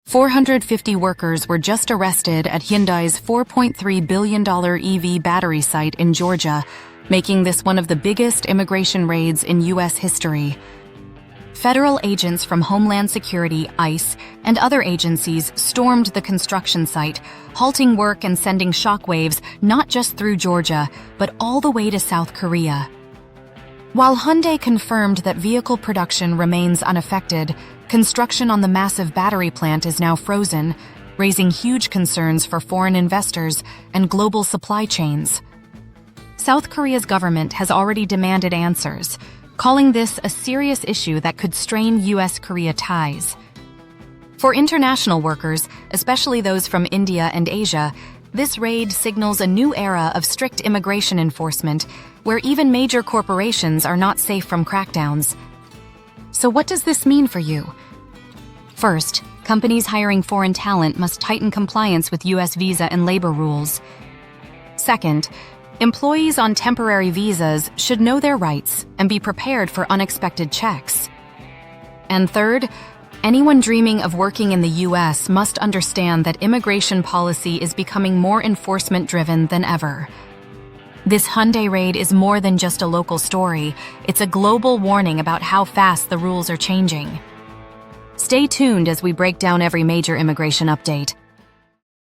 450 workers were just arrested at Hyundai's $4.3 billion EV battery site in Georgia, making this one of the biggest immigration raids in U.S. history. Federal agents from Homeland Security, ICE, and other agencies stormed the construction site, halting work and sending shockwaves not just through Georgia, but all the way to South Korea. While Hyundai confirmed that vehicle production remains unaffected, construction on the massive battery plant is now frozen, raising huge concerns for foreign investors and global supply chains. South Korea's government has already demanded answers, calling this a serious issue that could strain U.S.-Korea ties. For international workers, especially those from India and Asia, this raid signals a new era of strict immigration enforcement, where even major corporations are not safe from crackdowns. So what does this mean for you? First, companies hiring foreign talent must tighten compliance with U.S. visa and labor rules. Second, employees on temporary visas should know their rights and be prepared for unexpected checks. And third, anyone dreaming of working in the U.S. must understand that immigration policy is becoming more enforcement-driven than ever. This Hyundai raid is more than just a local story. It's a global warning about how fast the rules are changing. Stay tuned as we break down every major immigration update.